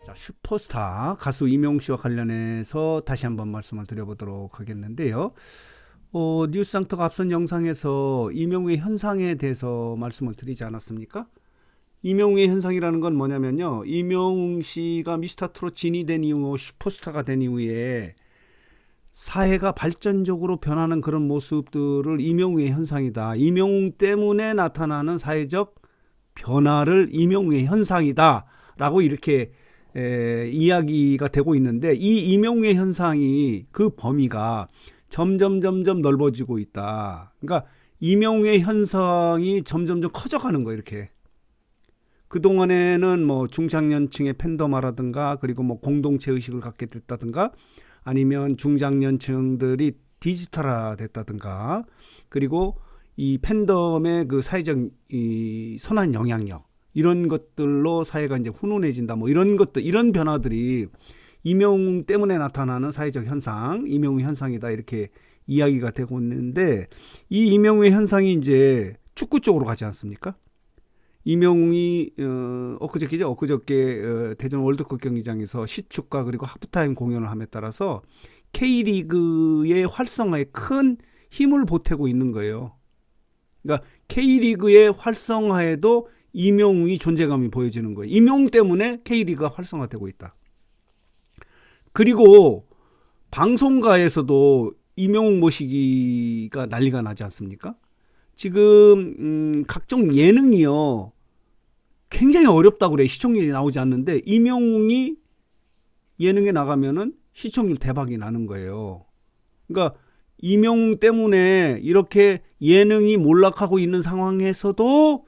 자, 슈퍼스타 가수 이명웅 씨와 관련해서 다시 한번 말씀을 드려보도록 하겠는데요. 뉴스상터가 앞선 영상에서 이명웅의 현상에 대해서 말씀을 드리지 않았습니까? 이명웅의 현상이라는 건 뭐냐면요. 이명웅 씨가 미스터트롯 진이 된 이후 슈퍼스타가 된 이후에 사회가 발전적으로 변하는 그런 모습들을 이명웅의 현상이다. 이명웅 때문에 나타나는 사회적 변화를 이명웅의 현상이다. 라고 이렇게 이야기가 되고 있는데, 이 이명웅의 현상이 그 범위가 점점 넓어지고 있다. 그러니까 이명웅의 현상이 점점 커져가는 거예요. 이렇게 그동안에는 뭐 중장년층의 팬덤화라든가, 그리고 뭐 공동체 의식을 갖게 됐다든가, 아니면 중장년층들이 디지털화 됐다든가, 그리고 이 팬덤의 그 사회적 이 선한 영향력, 이런 것들로 사회가 이제 훈훈해진다. 뭐 이런 것들, 이런 변화들이 이명웅 때문에 나타나는 사회적 현상, 이명웅 현상이다. 이렇게 이야기가 되고 있는데, 이 이명웅의 현상이 이제 축구 쪽으로 가지 않습니까? 이명웅이 엊그저께 대전 월드컵 경기장에서 시축과 그리고 하프타임 공연을 함에 따라서 K리그의 활성화에 큰 힘을 보태고 있는 거예요. 그러니까 K리그의 활성화에도 이명웅이 존재감이 보여지는 거예요. 이명웅 때문에 K리그가 활성화되고 있다. 그리고 방송가에서도 이명웅 모시기가 난리가 나지 않습니까? 지금 각종 예능이요, 굉장히 어렵다고 그래. 시청률이 나오지 않는데 이명웅이 예능에 나가면은 시청률 대박이 나는 거예요. 그러니까 이명웅 때문에 이렇게 예능이 몰락하고 있는 상황에서도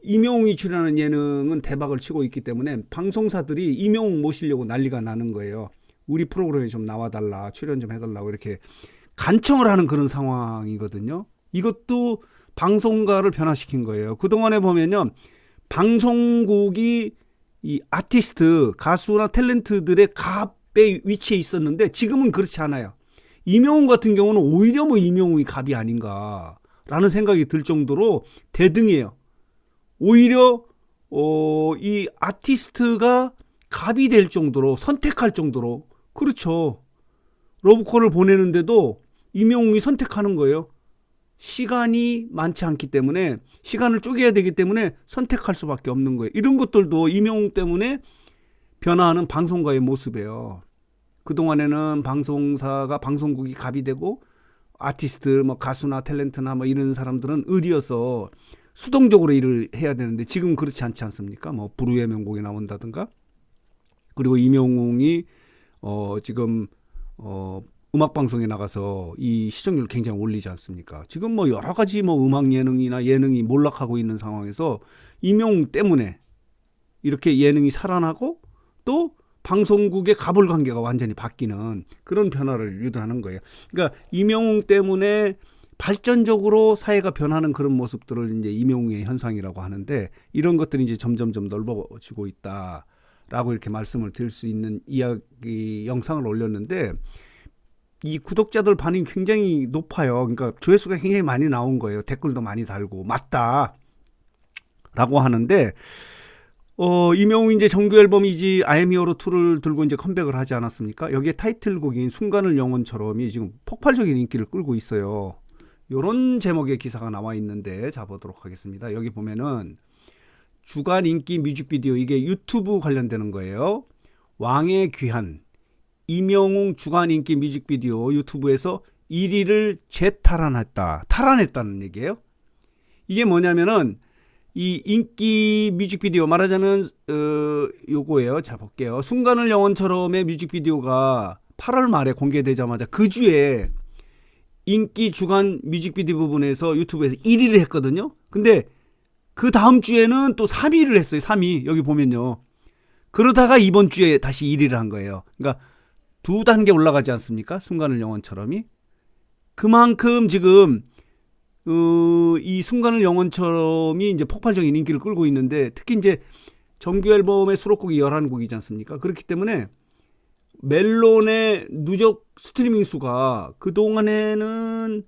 이명웅이 출연하는 예능은 대박을 치고 있기 때문에 방송사들이 이명웅 모시려고 난리가 나는 거예요. 우리 프로그램에 좀 나와달라, 출연 좀 해달라고 이렇게 간청을 하는 그런 상황이거든요. 이것도 방송가를 변화시킨 거예요. 그동안에 보면요, 방송국이 이 아티스트, 가수나 탤런트들의 갑의 위치에 있었는데 지금은 그렇지 않아요. 이명웅 같은 경우는 오히려 뭐 이명웅이 갑이 아닌가라는 생각이 들 정도로 대등해요. 오히려 이 아티스트가 갑이 될 정도로, 선택할 정도로. 그렇죠. 러브콜을 보내는데도 이명웅이 선택하는 거예요. 시간이 많지 않기 때문에, 시간을 쪼개야 되기 때문에 선택할 수밖에 없는 거예요. 이런 것들도 이명웅 때문에 변화하는 방송가의 모습이에요. 그동안에는 방송사가, 방송국이 갑이 되고, 아티스트, 뭐 가수나 탤런트나 뭐 이런 사람들은 을이어서 수동적으로 일을 해야 되는데 지금 그렇지 않지 않습니까? 뭐 불후의 명곡이 나온다든가, 그리고 이명웅이 지금 음악방송에 나가서 이 시청률을 굉장히 올리지 않습니까? 지금 뭐 여러 가지 뭐 음악 예능이나 예능이 몰락하고 있는 상황에서 이명웅 때문에 이렇게 예능이 살아나고, 또 방송국의 갑을 관계가 완전히 바뀌는 그런 변화를 유도하는 거예요. 그러니까 이명웅 때문에 발전적으로 사회가 변하는 그런 모습들을 이제 이명웅의 현상이라고 하는데, 이런 것들이 이제 점점 넓어지고 있다라고 이렇게 말씀을 드릴 수 있는 이야기 영상을 올렸는데, 이 구독자들 반응이 굉장히 높아요. 그러니까 조회수가 굉장히 많이 나온 거예요. 댓글도 많이 달고 맞다 라고 하는데, 이명웅이 이제 정규 앨범이지 I Am Hero 2를 들고 이제 컴백을 하지 않았습니까? 여기에 타이틀곡인 순간을 영원처럼이 지금 폭발적인 인기를 끌고 있어요. 요런 제목의 기사가 나와 있는데, 자 보도록 하겠습니다. 여기 보면은 주간 인기 뮤직비디오, 이게 유튜브 관련되는 거예요. 왕의 귀한 이명웅 주간 인기 뮤직비디오 유튜브에서 1위를 탈환했다는 얘기예요. 이게 뭐냐면은 이 인기 뮤직비디오, 말하자면 요거예요. 자 볼게요. 순간을 영원처럼의 뮤직비디오가 8월 말에 공개되자마자 그 주에 인기 주간 뮤직비디오 부분에서 유튜브에서 1위를 했거든요. 근데 그 다음 주에는 또 3위를 했어요. 3위. 여기 보면요. 그러다가 이번 주에 다시 1위를 한 거예요. 그러니까 두 단계 올라가지 않습니까? 순간을 영원처럼이. 그만큼 지금 이 순간을 영원처럼이 이제 폭발적인 인기를 끌고 있는데, 특히 이제 정규 앨범의 수록곡이 11곡이지 않습니까? 그렇기 때문에 멜론의 누적 스트리밍 수가 그동안에는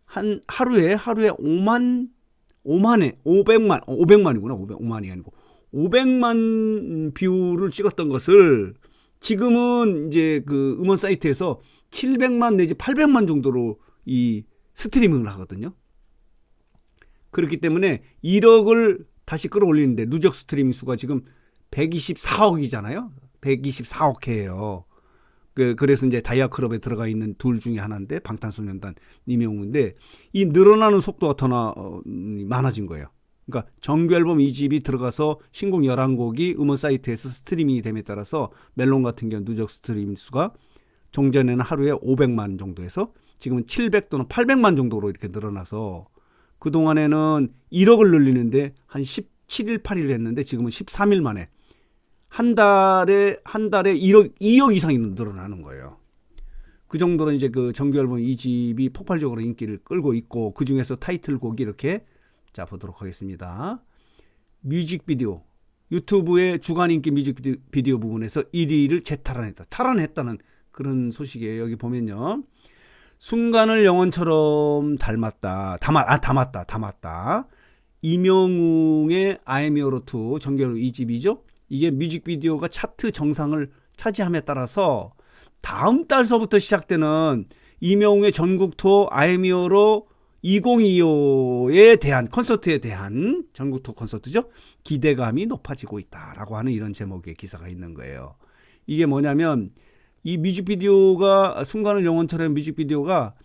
한 하루에 500만이구나. 500만이 아니고 500만 뷰를 찍었던 것을 지금은 이제 그 음원 사이트에서 700만 내지 800만 정도로 이 스트리밍을 하거든요. 그렇기 때문에 1억을 다시 끌어올리는데 누적 스트리밍 수가 지금 124억이잖아요. 124억 회예요. 그래서 이제 다이아 클럽에 들어가 있는 둘 중에 하나인데 방탄소년단 이명웅인데 이 늘어나는 속도가 더 많아진 거예요. 그러니까 정규 앨범 2집이 들어가서 신곡 11곡이 음원 사이트에서 스트리밍이 됨에 따라서 멜론 같은 경우 누적 스트리밍 수가 종전에는 하루에 500만 정도에서 지금은 700 또는 800만 정도로 이렇게 늘어나서 그동안에는 1억을 늘리는데 한 17일, 8일 했는데 지금은 13일 만에 한 달에 2억 이상이 늘어나는 거예요. 그 정도로 이제 그 정규 앨범 2집이 폭발적으로 인기를 끌고 있고 그 중에서 타이틀곡이 이렇게 자 보도록 하겠습니다. 뮤직비디오 유튜브의 주간 인기 뮤직비디오 부분에서 1위를 재탈환했다. 탈환했다는 그런 소식이에요. 여기 보면요. 순간을 영원처럼 닮았다. 담았다. 이명웅의 I am your 2 정규 앨범 2집이죠. 이게 뮤직비디오가 차트 정상을 차지함에 따라서 다음 달서부터 시작되는 이명웅의 전국 투어 I am your 2025에 대한 콘서트에 대한 전국 투어 콘서트죠. 기대감이 높아지고 있다라고 하는 이런 제목의 기사가 있는 거예요. 이게 뭐냐면 이 뮤직비디오가 순간을 영원처럼 뮤직비디오가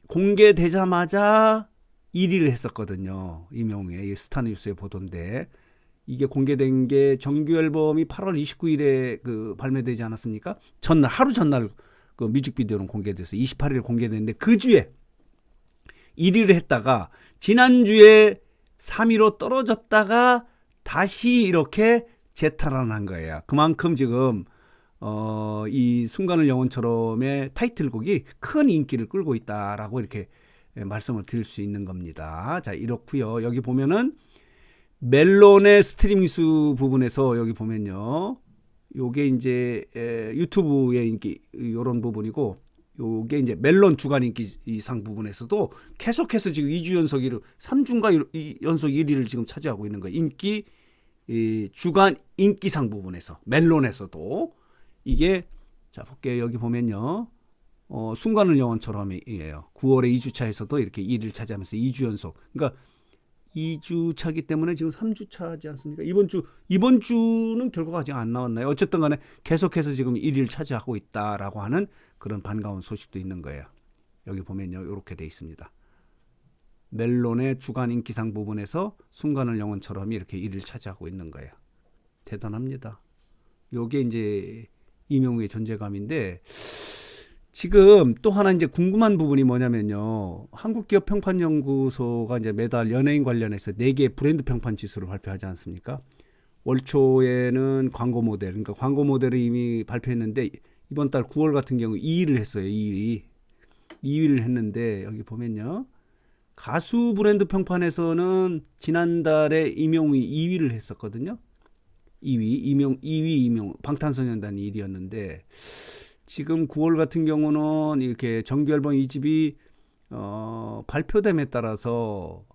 공개되자마자 1위를 했었거든요. 이명웅의 스타뉴스의 보도인데 이게 공개된 게 정규 앨범이 8월 29일에 그 발매되지 않았습니까? 하루 전날 그 뮤직비디오는 공개돼서 28일 공개됐는데 그 주에 1위를 했다가 지난주에 3위로 떨어졌다가 다시 이렇게 재탈환한 거예요. 그만큼 지금 이 순간을 영원처럼의 타이틀곡이 큰 인기를 끌고 있다라고 이렇게 말씀을 드릴 수 있는 겁니다. 자, 이렇고요. 여기 보면은 멜론의 스트리밍 수 부분에서 여기 보면요. 요게 이제 유튜브의 인기 이런 부분이고 요게 이제 멜론 주간 인기상 부분에서도 계속해서 지금 2주 연속 1위, 3주인가 연속 1위를 지금 차지하고 있는 거예요. 주간 인기상 부분에서 멜론에서도 이게 자 볼게요. 여기 보면요. 순간을 영원처럼이에요. 9월에 2주차에서도 이렇게 1위를 차지하면서 2주 연속. 그러니까 2주 차기 때문에 지금 3주 차지 않습니까? 이번 주는 결과가 아직 안 나왔나요? 어쨌든 간에 계속해서 지금 1위를 차지하고 있다라고 하는 그런 반가운 소식도 있는 거예요. 여기 보면요. 이렇게 돼 있습니다. 멜론의 주간 인기상 부분에서 순간을 영원처럼 이렇게 1위를 차지하고 있는 거예요. 대단합니다. 요게 이제 이명웅의 존재감인데 지금 또 하나 이제 궁금한 부분이 뭐냐면요. 한국기업평판연구소가 이제 매달 연예인 관련해서 4개의 브랜드 평판 지수를 발표하지 않습니까? 월 초에는 광고 모델, 그러니까 광고 모델을 이미 발표했는데 이번 달 9월 같은 경우 2위를 했어요. 2위를 했는데 여기 보면요. 가수 브랜드 평판에서는 지난달에 이명웅이 2위를 했었거든요. 2위 이명웅, 방탄소년단이 1위였는데 지금 9월 같은 경우는 이렇게 정규 앨범 2집이 발표됨에 따라서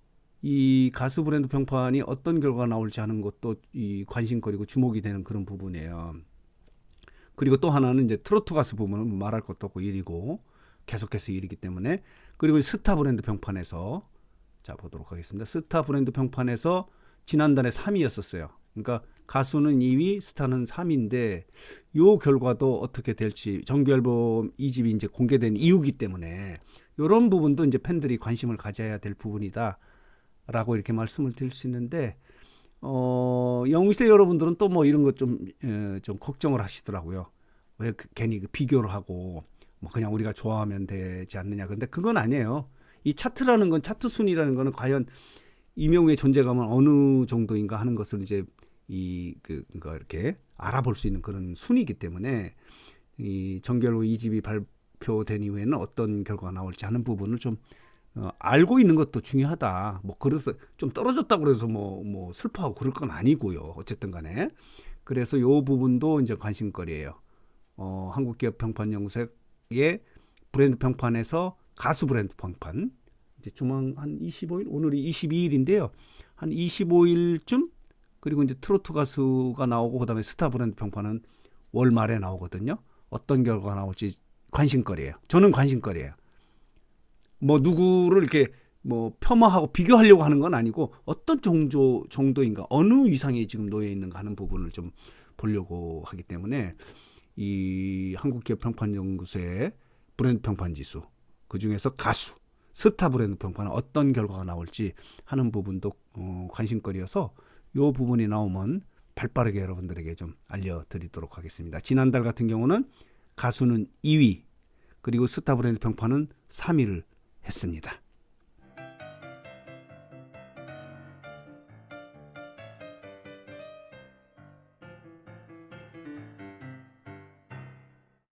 이 가수 브랜드 평판이 어떤 결과가 나올지 하는 것도 이 관심거리고 주목이 되는 그런 부분이에요. 그리고 또 하나는 이제 트로트 가수 부분은 말할 것도 없고 1위고 계속해서 1위이기 때문에 그리고 스타 브랜드 평판에서 자 보도록 하겠습니다. 스타 브랜드 평판에서 지난달에 3위였었어요. 그러니까 가수는 2위, 스타는 3위인데 요 결과도 어떻게 될지 정규 앨범 2집이 이제 공개된 이유기 때문에 이런 부분도 이제 팬들이 관심을 가져야 될 부분이다라고 이렇게 말씀을 드릴 수 있는데 영웅시대 여러분들은 또 뭐 이런 것 좀 걱정을 하시더라고요. 왜 괜히 비교를 하고 뭐 그냥 우리가 좋아하면 되지 않느냐. 근데 그건 아니에요. 이 차트라는 건 차트 순위라는 거는 과연 이명웅의 존재감은 어느 정도인가 하는 것을 이제 그러니까 이렇게 알아볼 수 있는 그런 순위이기 때문에 이 정규 앨범 2집이 발표된 이후에는 어떤 결과가 나올지 하는 부분을 좀 알고 있는 것도 중요하다. 뭐 그래서 좀 떨어졌다고 그래서 뭐 슬퍼하고 그럴 건 아니고요. 어쨌든 간에 그래서 요 부분도 이제 관심거리예요. 한국기업평판연구소의 브랜드 평판에서 가수 브랜드 평판 이제 조만 한 25일 오늘이 22일인데요. 한 25일쯤 그리고 이제 트로트 가수가 나오고 그다음에 스타 브랜드 평판은 월 말에 나오거든요. 어떤 결과가 나올지 관심거리예요. 저는 관심거리예요. 뭐 누구를 이렇게 뭐 폄하하고 비교하려고 하는 건 아니고 어떤 정도인가, 어느 위상에 지금 놓여 있는가 하는 부분을 좀 보려고 하기 때문에 이 한국기업평판연구소의 브랜드 평판 지수, 그 중에서 가수, 스타 브랜드 평판은 어떤 결과가 나올지 하는 부분도 관심거리여서 이 부분이 나오면 발빠르게 여러분들에게 좀 알려드리도록 하겠습니다. 지난달 같은 경우는 가수는 2위, 그리고 스타 브랜드 평판은 3위를 했습니다.